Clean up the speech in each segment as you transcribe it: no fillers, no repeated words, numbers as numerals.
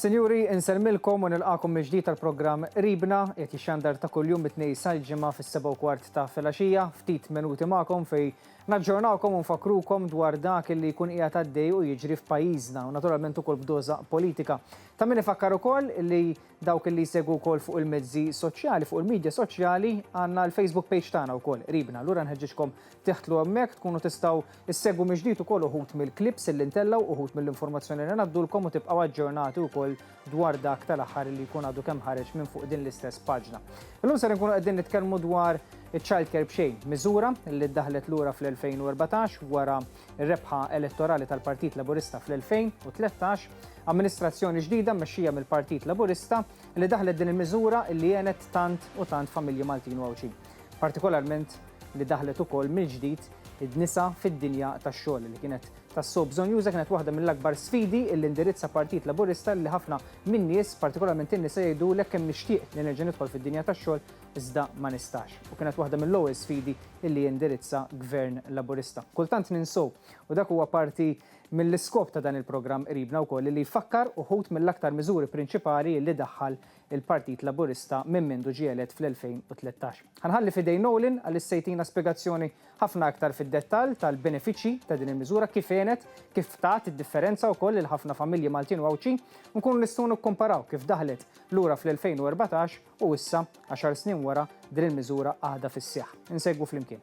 Sinjuri, inselmilkom u nilqakom mill-ġdid tal-programm Ribna qed jixxandar ta' kuljum it-tnejn sal-ġimgħa fis-7:15 ta' filgħaxija, ftit minuti magħkom fejn naġġornawkom u nfakrukom dwar dak li jkun qiegħed għaddej u jiġri f'pajjiżna u naturalment ukoll b'doża politika. Ta' min ifakkar ukoll li dawk li jsegwu wkoll fuq il-mezzi soċjali, fuq il-medja soċjali għandna l-Facebook page tagħna wkoll Ribna. Allura nħeġġixkom teħtlu hemmhekk tkunu tistgħu issegwu mill-ġdid ukoll uħud mill-klips illi ntellgħu, uħud mill-informazzjoni li ngħaddulkom u tibqgħu aġġornati wkoll dwar dak tal-aħħar li jkun għadu kemm ħareġ minn fuq din l-istess paġna. Illum ser nkunu qegħdin nitkellmu dwar iċ-Child Care b'xejn, miżura li ddaħlet lura fl-2014 wara r-rebħa elettorali tal-Partit Laburista fl-2013, amministrazzjoni ġdida mmexxija mill-Partit Laburista li daħlet din il-miżura li għenet tant u tant familji Maltin u Għawċin. Partikolarment li daħlet ukoll mill-ġdid id-nisa fid-dinja tax-xogħol li kienet tas-sob bżonjuża kienet waħda mill-akbar sfidi li indirizza Partit Laburista li ħafna min-nies, partikolarment in-nisa jgħidulek kemm nixtieq li nerġa' nidħol fid-dinja tax-xogħol iżda ma nistax. U kienet waħda mill-ewwel sfidi li jindirizza Gvern Laburista. Kultant ninsew u dak huwa parti mill-iskop ta' dan il-programm Ribna wkoll li jfakkar uħud mill-aktar miżuri prinċipali li daħħal il-Partit Laburista minn mindu ġielet fl-2013. Ħanħalli fidej Nolin għall-issejtina spjegazzjoni ħafna aktar fid-dettall tal-benefiċċji ta' din il-miżura kif għenet, kif tat id-differenza wkoll il ħafna familji Maltin u Għawċin u nkunu nistgħu nikkumparaw kif daħlet lura fl-2014 u issa 10 snin wara din il-miżura għadha fis-seħħ. Insegwu flimkien.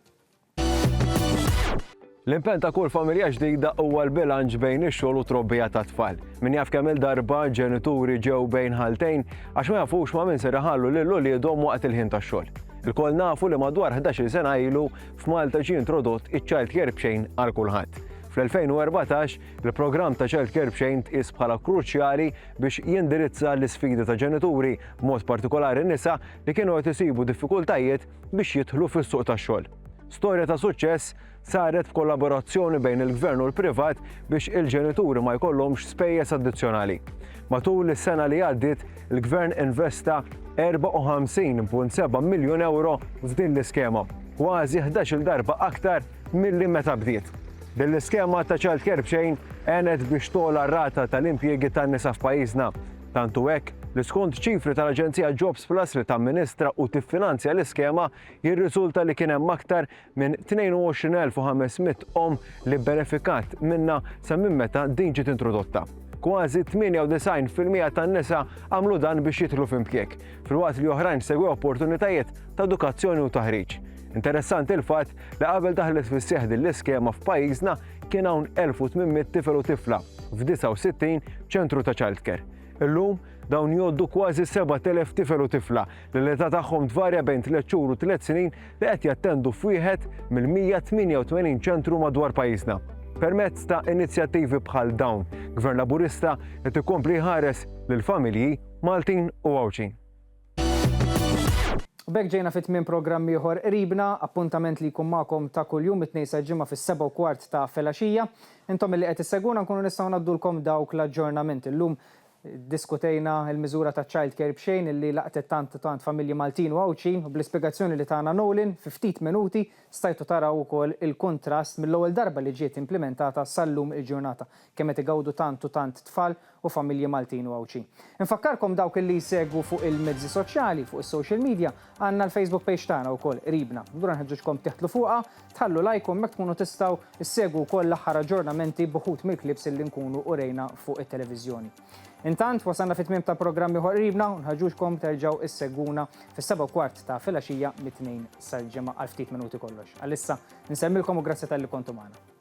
L-impenn ta' kull familja ġdida huwa l-bilanċ bejn ix-xogħol u trobbija ta' tfal. Min jaf kemm il-darba ġenituri ġew bejn ħaltejn għax ma jafux ma' min se iħallu lil uliedhom waqt il-ħin tax-xogħol. Il-kol nafu li madwar 11 sena ilu f'Malta ġie introdott iċ-Child Care b'xejn għal kulħadd. Fl-2014, il-programm ta' Child Care b'xejn tqis bħala kruċjali biex jindirizza l-isfidi ta' ġenituri, b'mod partikolari n-nisa li kienu qed isibu diffikultajiet biex jidħlu fis-suq tax-xogħol. Storja ta' suċċess saret f'kollaborazzjoni bejn il-Gvern u l-privat biex il-ġenituri ma jkollhomx spejjeż addizzjonali. Matul is-sena li għaddiet, il-Gvern investa 54.7 miljun euro f'din l-iskema, kważi 11 darba aktar milli meta bdiet. Din l-iskema ta' Child Care b'xejn għenet biex tola r-rata tal-impjiegi tan-nisa f'pajjiżna. Tantu hekk li skont ċifri tal-Aġenzija Jobs Plus li tamministra u tiffinanzja l-iskema jirriżulta li kien hemm aktar minn 22,500 li benefikat minna sa minn meta din ġiet introdotta. Kważi 98% tan-nisa għamlu dan biex jidħlu f'impjieg, filwaqt li oħrajn segwew opportunitajiet ta' edukazzjoni u taħriġ. Interessanti il-fatt li qabel daħlet fis-seħħ din l-iskema f'pajjiżna kien hawn 1800 tifel u tifla f'69 ċentru ta' Child Care. Illum dawn jgħoddu kważi 7,000 tifel u tifla li l-età tagħhom tvarja bejn 3 xhur u 3 snin li qed jattendu f'wieħed mill-188 ċentru madwar pajjiżna. Permezz ta' inizjattivi bħal dawn, Gvern Laburista qed ikompli jħares lill-familji Maltin u Għawċin. B'hekk ġejna fit-tmiem programm ieħor Ribna, appuntament li jkun magħkom ta' kuljum it-tnejn sal-ġimgħa fis-7:15 ta' filgħaxija. Intom illi qed issegwuna nkunu nistgħu ngħaddulkom dawk l-aġġornamenti. Illum diskutejna il-miżura ta' Child Care b'xejn illi laqtet tant familji Maltin u Għawċin u bl-ispjegazzjoni li tagħna Nolin fi ftit minuti stajtu taraw ukoll il-kontrast mill-ewwel darba li ġiet implementata sal-lum il-ġurnata kemm qed igawdu tant tfal u familji Maltin u Għawċin. Infakkarkom dawk li jsegwu fuq il-mezzi soċjali, fuq is-social media, għandna l-Facebook page tagħna wkoll Ribna. Dura nħeġġuġkom teħtlu fuqha, tħallu lajkom mek tkunu tistgħu issegwu wkoll l-aħħar aġġornamenti b'uħud mill-klips illi nkunu urejna fuq it-televiżjoni. Intant, wasanna fit-tmiem ta' programmi Ribna u nħaġġuġkom terġgħu issegwuna fis-7:15 ta' filgħaxija mit-tnejn sal-ġimgħa għal ftit minuti kollox. Għalissa nsemmilkom u grazzi tal-li kontu magħna.